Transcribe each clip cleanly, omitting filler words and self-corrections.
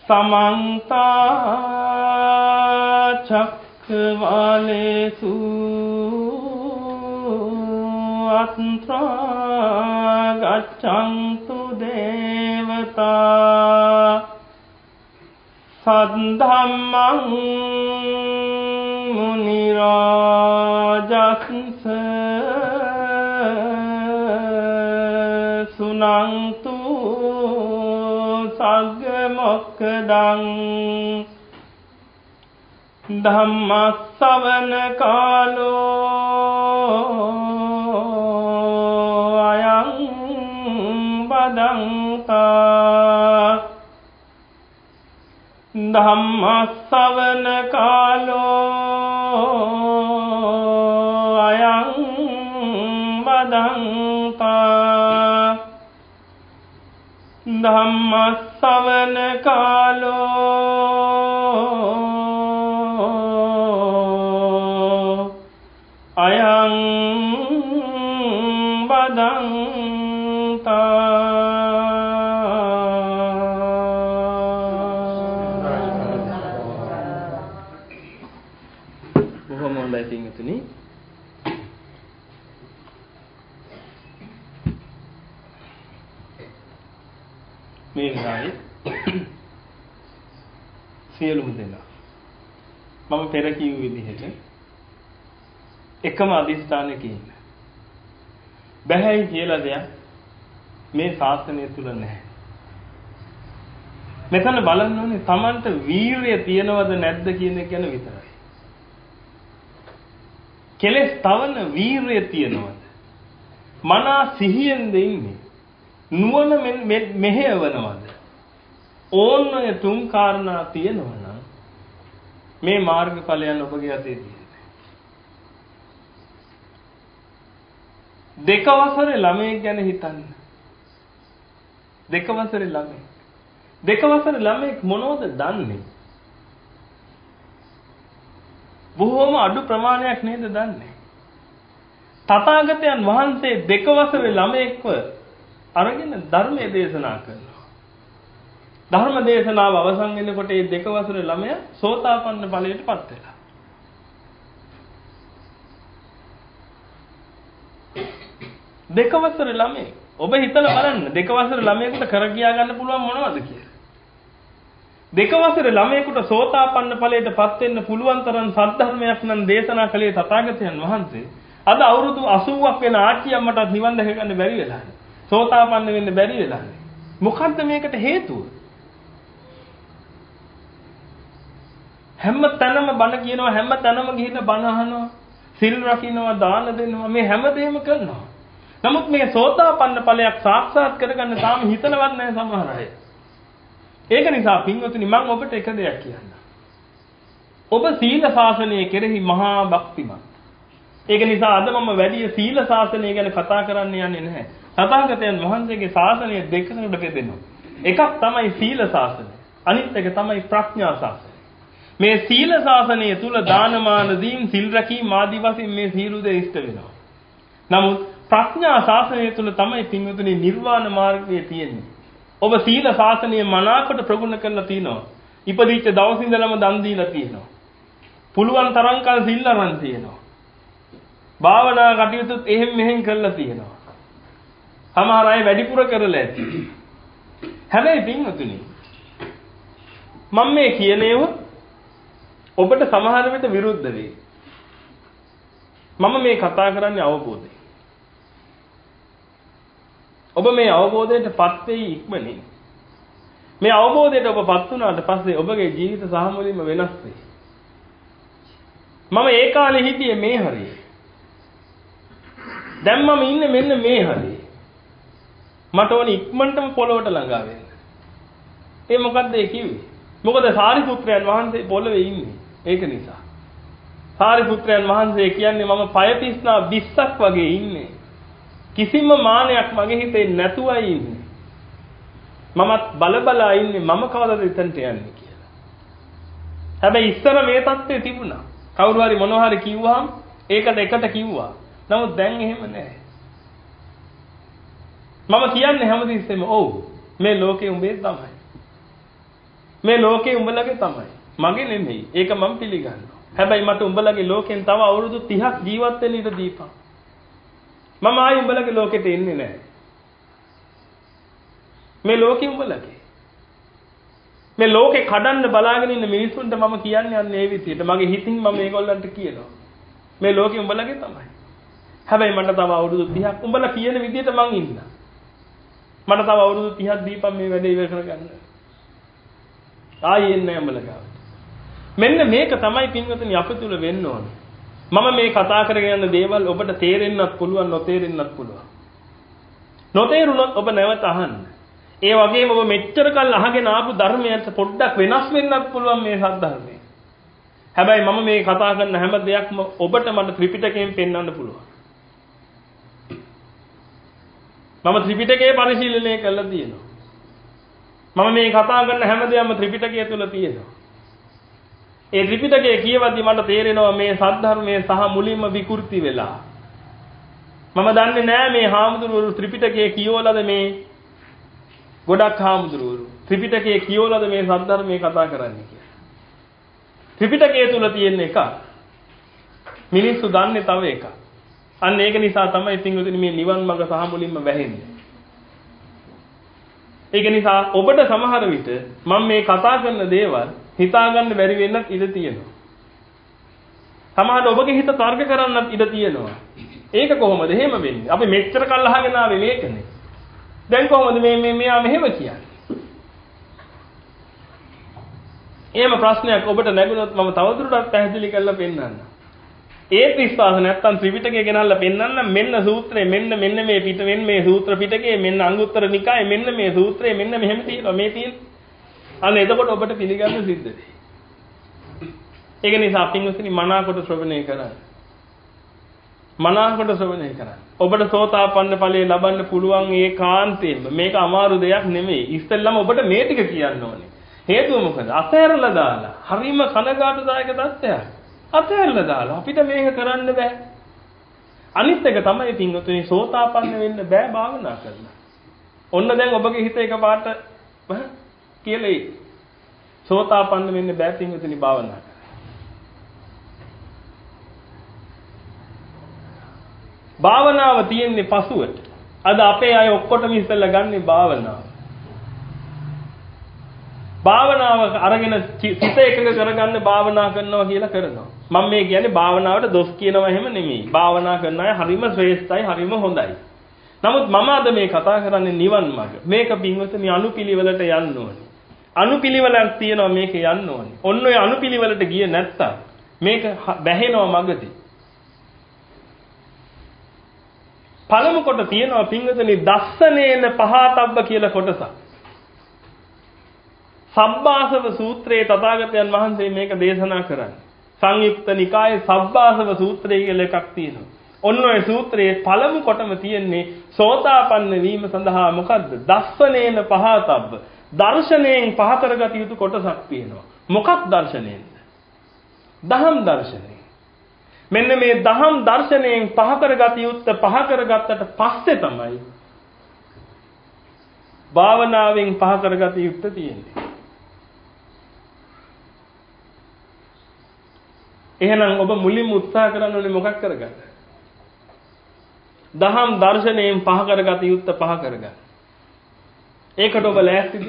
समन्ता चक्रवालेषु अत्रा गच्छन्तु देवता सद्धम्मं मुनिराजस्य सुनन्तु सग्गमोक्खदं धम्मश्रवण कालो अयं बदन्ता धम्मश्रवण कालो अयं बदन्ता धम्मश्रवण कालो अयं बदन्ता බොහොම හොඳයි පින්වතුනි. මේ විදිහයි සියලුම දෙනා මම පෙර කිව් විදිහට එකම අදිස්ථානයක ඉන්න. බැහැයි කියලා දෙයක් මේ ශාස්ත්‍රය තුල නැහැ. මෙතන බලන්න ඕනේ Tamanට වීරිය තියනවද නැද්ද කියන එක ගැන විතරයි. කෙලස් තවන වීරිය තියනවද? මනා සිහියෙන්ද ඉන්නේ? නුවණ මෙහෙවනවද? ඕන්නය තුන් කාරණා තියෙනවා නම් මේ මාර්ගඵලයන් ඔබගේ අතේ තියෙනවා. දෙක වසරේ ළමයෙක් ගැන හිතන්න. දෙක වසරේ ළමයෙක්. දෙක වසරේ ළමයෙක් මොනවද දන්නේ? බොහෝම අඩු ප්‍රමාණයක් නේද දන්නේ. තථාගතයන් වහන්සේ දෙක වසරේ ළමයෙක්ව අරගෙන ධර්මයේ දේශනා කරනවා. ධර්ම දේශනාව අවසන් වෙනකොට මේ දෙක වසරේ ළමයා සෝතාපන්න ඵලයටපත් වෙනවා. දෙක වසරේ ළමයි. ඔබ හිතලා බලන්න දෙක වසරේ ළමයෙකුට කර කියා ගන්න පුළුවන් මොනවද කියලා. දෙක වසරේ ළමයෙකුට සෝතාපන්න ඵලයටපත් වෙන්න පුළුවන් තරම් සද්ධර්මයක් නම් දේශනා කළේ තථාගතයන් වහන්සේ. අද අවුරුදු 80ක් වෙන ආච්චියම්මටත් නිවන් දැක ගන්න බැරි වෙලා. සෝතාපන්න වෙන්න බැරි වෙලා. මොකද්ද මේකට හේතුව? හැම තැනම බණ කියනවා, හැම තැනම ගිහින් බණ අහනවා, සිල් රකින්නවා, දාන දෙනවා, මේ හැමදේම කරනවා. නමුත් මේ සෝතාපන්න ඵලයක් සාක්ෂාත් කරගන්න තාම හිතනවත් නැහැ සමහර අය. ඒක නිසා පින්වතුනි මම ඔබට එක දෙයක් කියන්නම්. ඔබ සීල ශාසනය කෙරෙහි මහා භක්තිමත්. ඒක නිසා අද මම වැඩි සීල ශාසනය ගැන කතා කරන්න යන්නේ නැහැ. තථාගතයන් වහන්සේගේ ශාසනය දෙකකට බෙදෙනවා. එකක් තමයි සීල ශාසනය. අනිත් එක තමයි ප්‍රඥා ශාසනය. මේ සීල ශාසනය තුල දානමාන දීම් සිල් රැකීම් ආදී වශයෙන් මේ සීල දේ ඉෂ්ට වෙනවා. නමුත් ප්‍රඥා ශාසනය තුල තමයි පින්වතුනි නිර්වාණ මාර්ගය තියෙන්නේ. ඔබ සීල ශාසනය මනාකොට ප්‍රගුණ කරලා තිනවා. ඉපදිච්ච දවස් ඉඳලම දන් දීලා තියෙනවා. පුළුවන් තරම් කල් සිල් අරන් තියෙනවා. භාවනා කටයුතුත් එහෙම මෙහෙම කරලා තියෙනවා. සමහර අය වැඩිපුර කරලා ඇති. හැබැයි පින්වතුනි මම මේ කියනේව ඔබට සමහර විට විරුද්ධ වෙයි. මම මේ කතා කරන්නේ අවබෝධයෙන්. ඔබ මේ අවබෝධයටපත් වෙයි ඉක්මනින්. මේ අවබෝධයට ඔබපත් වුණාට පස්සේ ඔබගේ ජීවිත සාමුලින්ම වෙනස් වෙයි. මම ඒ කාලේ හිටියේ මේ හරිය. දැන් මම ඉන්නේ මෙන්න මේ හරිය. මට ඕනේ ඉක්මනටම පොළොවට ළඟා වෙන්න. ඒ මොකද්ද ඒ කිව්වේ? මොකද සාරිපුත්‍රයන් වහන්සේ පොළවේ ඉන්නේ. ඒක නිසා. සාරිපුත්‍රයන් වහන්සේ කියන්නේ මම පය පිස්නා 20ක් වගේ ඉන්නේ. කිසිම මානයක් මගේ හිතේ නැතුවයි ඉන්නේ. මමත් බලබලා ඉන්නේ මම කවදද එතනට යන්නේ කියලා. හැබැයි ඉස්සර මේ தත්ත්වය තිබුණා. කවුරු හරි මොනවා හරි කිව්වහම ඒකට එකට කිව්වා. නමුත් දැන් එහෙම නැහැ. මම කියන්නේ හැමතිස්සෙම ඔව් මේ ලෝකේ උඹේ තමයි. මේ ලෝකේ උඹලගේ තමයි. මගේ නෙමෙයි. ඒක මම පිළිගන්නවා. හැබැයි මට උඹලගේ ලෝකෙන් තව අවුරුදු 30ක් ජීවත් වෙන්න ඉඩ දීපන්. මම ආයි උඹලගේ ලෝකෙට එන්නේ නැහැ. මේ ලෝකෙ උඹලගේ. මේ ලෝකේ කඩන්න බලාගෙන ඉන්න මිනිස්සුන්ට මම කියන්නේ අන්න ඒ විදිහට. මගේ හිතින් මම මේගොල්ලන්ට කියනවා. මේ ලෝකෙ උඹලගේ තමයි. හැබැයි මට තව අවුරුදු 30ක් උඹලා කියන විදිහට මං ඉන්න. මට තව අවුරුදු 30ක් දීපන් මේ වැඩේ ඉවර කරගන්න. ආයෙ එන්නේ උඹලා ගාවට. මෙන්න මේක තමයි පින්වතුනි අප තුල වෙන්න ඕනේ. මම මේ කතා කරගෙන යන දේවල් ඔබට තේරෙන්නත් පුළුවන් නොතේරෙන්නත් පුළුවන්. නොතේරුණොත් ඔබ නැවත අහන්න. ඒ වගේම ඔබ මෙච්චර කල් අහගෙන ආපු ධර්මයට පොඩ්ඩක් වෙනස් වෙන්නත් පුළුවන් මේ සද්ධර්මයේ. හැබැයි මම මේ කතා කරන හැම දෙයක්ම ඔබට මට ත්‍රිපිටකයෙන් පෙන්වන්න පුළුවන්. මම ත්‍රිපිටකයේ පරිශීලනය කරලා තියෙනවා. මම මේ කතා කරන හැම දෙයක්ම ත්‍රිපිටකය තුල තියෙනවා. ඒ ත්‍රිපිටකයේ කියවද්දි මට තේරෙනවා මේ සද්ධර්මයේ සහ මුලින්ම විකෘති වෙලා. මම දන්නේ නෑ මේ හාමුදුරුවෝ ත්‍රිපිටකයේ කියවලද මේ ගොඩක් හාමුදුරුවෝ ත්‍රිපිටකයේ කියවලද මේ සද්ධර්මයේ කතා කරන්නේ කියලා. ත්‍රිපිටකයේ තුල තියෙන එක මිනිස්සු දන්නේ තව එකක්. අන්න ඒක නිසා තමයි පින්වතුනි මේ නිවන් මඟ සහ මුලින්ම වැහෙන්නේ. ඒක නිසා ඔබට සමහර විට මම මේ කතා කරන දේවල් හිතාගන්න බැරි වෙන්නත් ඉඩ තියෙනවා. සමහරවිට ඔබගේ හිත තර්ක කරන්නත් ඉඩ තියෙනවා. ඒක කොහොමද එහෙම වෙන්නේ? අපි මෙච්චර කල් අහගෙන ආවේ මේකනේ. දැන් කොහොමද මේ මෙයා මෙහෙම කියන්නේ? එහෙම ප්‍රශ්නයක් ඔබට නැගුණොත් මම තවදුරටත් පැහැදිලි කරලා පෙන්නන්නම්. ඒත් විශ්වාස නැත්තම් ත්‍රිපිටකය ගෙනල්ලා පෙන්නන්න මෙන්න සූත්‍රය මෙන්න මේ පිටවෙන් මේ සූත්‍ර පිටකයේ මෙන්න අංගුත්තර නිකායේ මෙන්න මේ සූත්‍රය මෙන්න මෙහෙම තියෙනවා මේ තියෙන. අන්න එතකොට ඔබට පිළිගන්න සිද්ධ වෙයි. ඒක නිසා පින්වත්නි මනාකොට ශ්‍රවණය කරන්න. මනාකොට ශ්‍රවණය කරන්න. ඔබට සෝතාපන්න ඵලයේ ලබන්න පුළුවන් ඒකාන්තයෙන්ම මේක අමාරු දෙයක් නෙමෙයි. ඉස්සෙල්ලම ඔබට මේ ටික කියන්න ඕනේ. හේතුව මොකද? අතහැරලා දාලා. හරිම කනගාටුදායක තත්ත්වයක්. අතහැරලා දාලා අපිට මේක කරන්න බෑ. අනිත් එක තමයි පින්වතුනි සෝතාපන්න වෙන්න බෑ භාවනා කරලා. ඔන්න දැන් ඔබගේ හිත එකපාරට කියලා සෝතාපන්න වෙන්න බෑ පින්වතුනි භාවනා කරලා. භාවනාව තියෙන්නේ පසුවට. අද අපේ අය ඔක්කොටම ඉස්සෙල්ලා ගන්නේ භාවනාව. භාවනාව අරගෙන සිත එකඟ කරගන්න භාවනා කරනවා කියලා කරනවා. මම මේ කියන්නේ භාවනාවට දොස් කියනවා එහෙම නෙමෙයි. භාවනා කරන අය හරිම ශ්‍රේෂ්ඨයි, හරිම හොඳයි. නමුත් මම අද මේ කතා කරන්නේ නිවන් මාර්ග. මේක පින්වතුනි අනුපිළිවෙලට යන්න ඕනේ. අනුපිළිවෙලක් තියෙනවා මේක යන්න ඕනේ. ඔන්න ඔය අනුපිළිවෙලට ගියේ නැත්තම් මේක බැහැෙනවා මගදී. පළමු කොට තියෙනවා පින්වතුනි දස්සනේන පහතබ්බ කියලා කොටසක්. සබ්බාසව සූත්‍රයේ තථාගතයන් වහන්සේ මේක දේශනා කරන්නේ. සංයුක්ත නිකායේ සබ්බාසව සූත්‍රය කියලා එකක් තියෙනවා. ඔන්න ඔය සූත්‍රයේ පළමු කොටම තියෙන්නේ සෝතාපන්න වීම සඳහා මොකද්ද? දස්සනේන පහතබ්බ. දර්ශනයෙන් පහ කරගත යුතු කොටසක් තියෙනවා. මොකක් දර්ශනයෙන්ද? දහම් දර්ශනය. මෙන්න මේ දහම් දර්ශනයෙන් පහ කරගත යුත්ත පහ කරගත්තට පස්සේ තමයි භාවනාවෙන් පහ කරගත යුත්ත තියෙන්නේ. එහෙනම් ඔබ මුලින්ම උත්සාහ කරන්න ඕනේ මොකක් කරගන්න? දහම් දර්ශනයෙන් පහ කරගත යුත්ත පහ කරගන්න. ඒකට ඔබ ලෑස්තිද?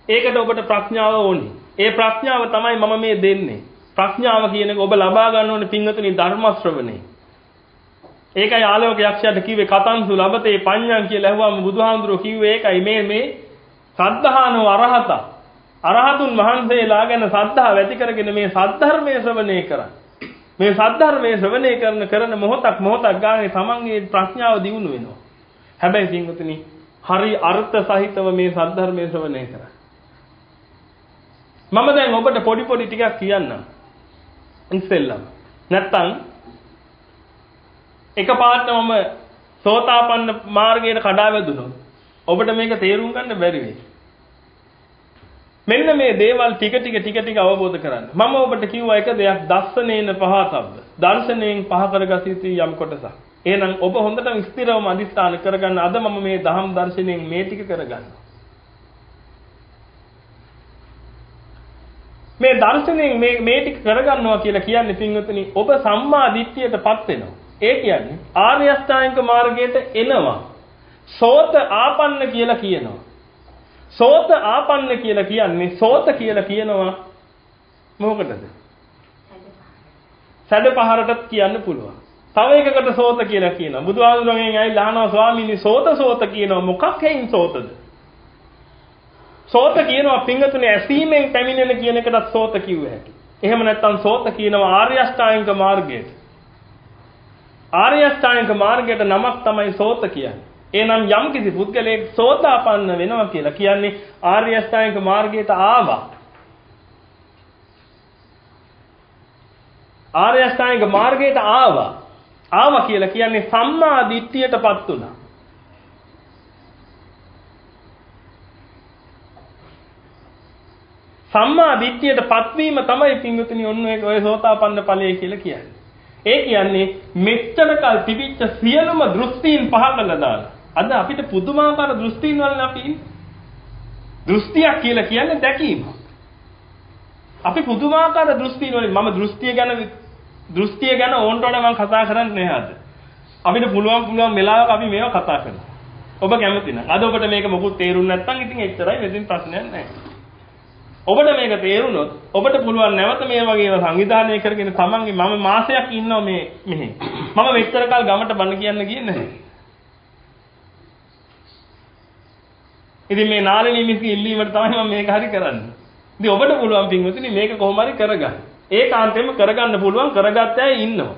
ඒකට ඔබට ප්‍රඥාව ඕනේ. ඒ ප්‍රඥාව තමයි මම මේ දෙන්නේ. ප්‍රඥාව කියන එක ඔබ ලබා ගන්න ඕනේ පින්වතුනි ධර්ම ශ්‍රවණේ. ඒකයි ආලෝක යක්ෂයාට කිව්වේ කතන්සු ලබතේ පඤ්ඤං කියලා ඇහුවාම බුදුහාමුදුරුවෝ කිව්වේ ඒකයි මේ සද්ධානෝ අරහත. අරහතුන් වහන්සේලා ගැන සද්ධාව ඇති කරගෙන මේ සද්ධර්මයේ ශ්‍රවණය කරා. මේ සද්ධර්මයේ ශ්‍රවණය කරන මොහොතක් ගානේ තමන්ගේ ප්‍රඥාව දියුණු වෙනවා. හැබැයි පින්වතුනි හරි අර්ථ සහිතව මේ සද්ධර්මයේ ශ්‍රවණය කරා. මම දැන් ඔබට පොඩි ටිකක් කියන්නම්. ඉස්සෙල්ලම නැත්තම් එකපාරට මම සෝතාපන්න මාර්ගයට කඩා වැදුනොත් ඔබට මේක තේරුම් ගන්න බැරි වෙයි. මෙන්න මේ දේවල් ටික ටික අවබෝධ කරගන්න. මම ඔබට කිව්වා එක දෙයක් දස්සනේන පහතබ්බ. දර්ශනයෙන් පහ කරගත යුතු යම් කොටසක්. එහෙනම් ඔබ හොඳටම ස්ථිරවම අදිස්ථාන කරගන්න. අද මම මේ දහම් දර්ශනයෙන් මේ ටික කරගන්නවා. මේ දර්ශනයෙන් මේ ටික කරගන්නවා කියලා කියන්නේ පින්වතුනි ඔබ සම්මා දිට්ඨියටපත් වෙනවා. ඒ කියන්නේ ආර්ය අෂ්ටාංගික මාර්ගයට එනවා. සෝත ආපන්න කියලා කියනවා. සෝත ආපන්න කියලා කියන්නේ සෝත කියලා කියනවා මොකටද? සැඩ පහරටත් කියන්න පුළුවන්. තව එකකට සෝත කියලා කියනවා. බුදුහාමුදුරන්ගෙන් ඇවිල්ලා අහනවා ස්වාමීනි සෝත කියනවා මොකක් හේයින් සෝතද? සෝත කියනවා පිංගතුනේ ඇසීමෙන් පැමිණෙන කියන එකටත් සෝත කිව්ව හැටි. එහෙම නැත්නම් සෝත කියනවා ආර්ය අෂ්ටාංගික මාර්ගයට. ආර්ය අෂ්ටාංගික මාර්ගයට නමක් තමයි සෝත කියන්නේ. එනම් යම් කිසි පුද්ගලයෙක් සෝතාපන්න වෙනවා කියලා කියන්නේ ආර්ය අෂ්ටාංගික මාර්ගයට ආවා. ආර්ය අෂ්ටාංගික මාර්ගයට ආවා කියලා කියන්නේ සම්මා දිට්ඨියටපත් වුණා. සම්මා දිට්ඨියටපත් වීම තමයි පින්වතුනි ඔන්න ඔය සෝතාපන්න ඵලය කියලා කියන්නේ. ඒ කියන්නේ මෙච්චර කල් තිබිච්ච සියලුම දෘෂ්ටීන් පහළලා දාලා. අද අපිට පුදුමාකාර දෘෂ්ටීන් වලින් අපි දෘෂ්ටියක් කියලා කියන්නේ දැකීම. අපි පුදුමාකාර දෘෂ්ටීන් වලින් මම දෘෂ්ටිය ගැන ඕන්ට වඩා මම කතා කරන්නේ නැහැ අද. අපිට පුළුවන් වෙලාවක අපි මේවා කතා කරනවා. ඔබ කැමති නම් අද ඔබට මේක මොකුත් තේරුන්නේ නැත්නම් ඉතින් එච්චරයි මෙතෙන් ප්‍රශ්නයක් නැහැ. ඔබට මේක තේරුණොත් ඔබට පුළුවන් නැවත මේ වගේ සංවිධානය කරගෙන තමන්ගේ මම මාසයක් ඉන්නවා මෙහි. මම මෙච්චර කල් ගමට බණ කියන්න ගියේ නැහැ. ඉතින් මේ නාලනී මිස්ගේ ඉල්ලීමට තමයි මම මේක හරි කරන්නේ. ඉතින් ඔබට පුළුවන් පින්වතුනි මේක කොහොම හරි කරගන්න. ඒකාන්තයෙන්ම කරගන්න පුළුවන් කරගත්ත අය ඉන්නවා.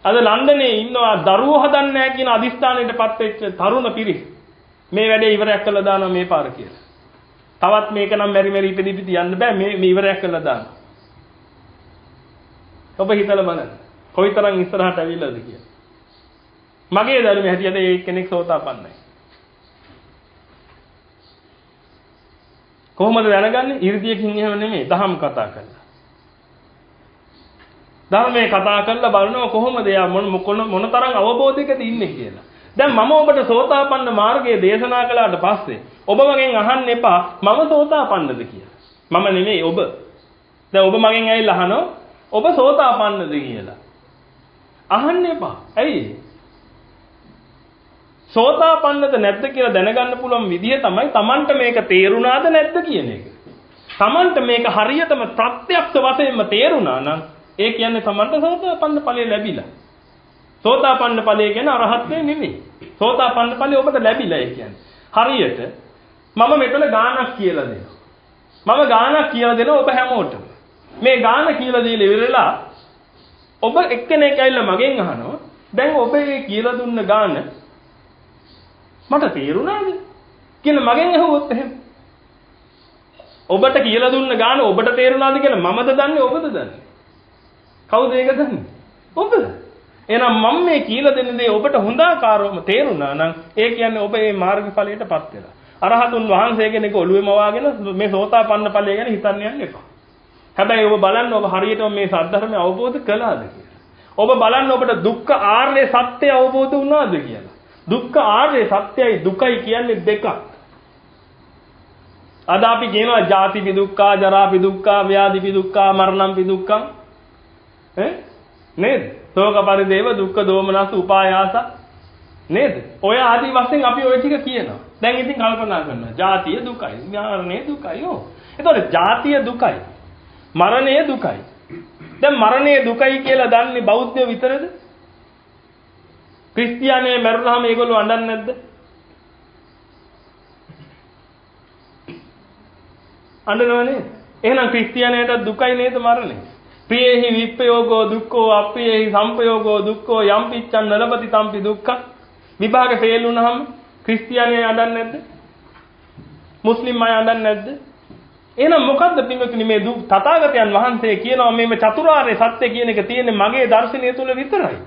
අද ලන්ඩනේ ඉන්නවා දරුවෝ හදන්නේ නැහැ කියන අදිස්ථානයටපත් වෙච්ච තරුණ පිරිස්. මේ වැඩේ ඉවරයක් කළා දානවා මේ පාර කියලා. තවත් මේක නම් මෙරි ඉපදිපිටි යන්න බෑ මේ ඉවරයක් කළා දානවා. ඔබ හිතලා බලන්න. කොයිතරම් ඉස්සරහට ඇවිල්ලාද කියලා. මගේ ධර්මයේ හැටියට ඒ කෙනෙක් සෝතාපන්නයි. කොහොමද දැනගන්නේ? 이르දියකින් එහෙම නෙමෙයි දහම් කතා කරලා. ධර්මයේ කතා කරලා බලනවා කොහොමද යා මොනතරම් අවබෝධයකද ඉන්නේ කියලා. දැන් මම ඔබට සෝතාපන්න මාර්ගයේ දේශනා කළාට පස්සේ ඔබ මගෙන් අහන්න එපා මම සෝතාපන්නද කියලා. මම නෙමෙයි ඔබ. දැන් ඔබ මගෙන් ඇවිල්ලා අහනවා ඔබ සෝතාපන්නද කියලා. අහන්න එපා. ඇයි? සෝතාපන්නද නැද්ද කියලා දැනගන්න පුළුවන් විදිය තමයි Tamanට මේක තේරුණාද නැද්ද කියන එක. Tamanට මේක හරියටම ප්‍රත්‍යක්ෂ වශයෙන්ම තේරුණා නම් ඒ කියන්නේ Tamanට සෝතාපන්න ඵලය ලැබිලා. සෝතාපන්න ඵලය කියන්නේ අරහත්ත්වේ නෙමෙයි. සෝතාපන්න ඵලය ඔබට ලැබිලා ඒ කියන්නේ. හරියට මම මෙතන ගානක් කියලා දෙනවා. මම ගානක් කියලා දෙනවා ඔබ හැමෝටම. මේ ගාන කියලා දීලා ඉවරලා ඔබ එක්කෙනෙක් ඇවිල්ලා මගෙන් අහනවා දැන් ඔබ මේ කියලා දුන්න ගාන මට තේරුණාද කියලා මගෙන් අහුවොත් එහෙම ඔබට කියලා දුන්න ගාන ඔබට තේරුණාද කියලා මමද දන්නේ ඔබද දන්නේ කවුද ඒක දන්නේ ඔබ එහෙනම් මම මේ කියලා දෙන දේ ඔබට හොඳාකාරවම තේරුණා නම් ඒ කියන්නේ ඔබ මේ මාර්ගඵලයටපත් වෙලා අරහතුන් වහන්සේ කෙනෙක් ඔළුවේ මවාගෙන මේ සෝතාපන්න ඵලය ගැන හිතන්න යන්න එපා. හැබැයි ඔබ බලන්න ඔබ හරියටම මේ සත්‍ය අවබෝධ කළාද කියලා. ඔබ බලන්න ඔබට දුක්ඛ ආර්ය සත්‍ය අවබෝධ වුණාද කියලා. දුක්ඛ ආර්ය සත්‍යයි දුකයි කියන්නේ දෙකක්. අද අපි කියනවා ජාතිපි දුක්ඛා, ජරාපි දුක්ඛා, ව්‍යාධිපි දුක්ඛා, මරණම්පි දුක්ඛං. නේද? ශෝක පරිදේව දුක්ඛ දෝමනස් උපායාස නේද? ඔය ආදි වශයෙන් අපි ඔය ටික කියනවා. දැන් ඉතින් කල්පනා කරනවා. ජාතිය දුකයි, මරණය දුකයි. ඕ. එතකොට ජාතිය දුකයි. මරණය දුකයි. දැන් මරණය දුකයි කියලා දන්නේ බෞද්ධයෝ විතරද? ක්‍රිස්තියානිය මරුණාම ඒගොල්ලෝ අඬන්නේ නැද්ද? අඬනවනේ. එහෙනම් ක්‍රිස්තියානියට දුකයි නේද මරණය? ප්‍රියේහි විප්පයෝගෝ දුක්ඛෝ අප්‍රියේහි සම්පයෝගෝ දුක්ඛෝ යම් පිච්ඡන් නලබති තම්පි දුක්ඛ. විභාග ෆේල් වුණාම ක්‍රිස්තියානිය අඬන්නේ නැද්ද? මුස්ලිම් අය අඬන්නේ නැද්ද? එහෙනම් මොකද්ද පින්වතුනි මේ තථාගතයන් වහන්සේ කියනවා මේ චතුරාර්ය සත්‍ය කියන එක තියෙන්නේ මගේ දර්ශනය තුල විතරයි.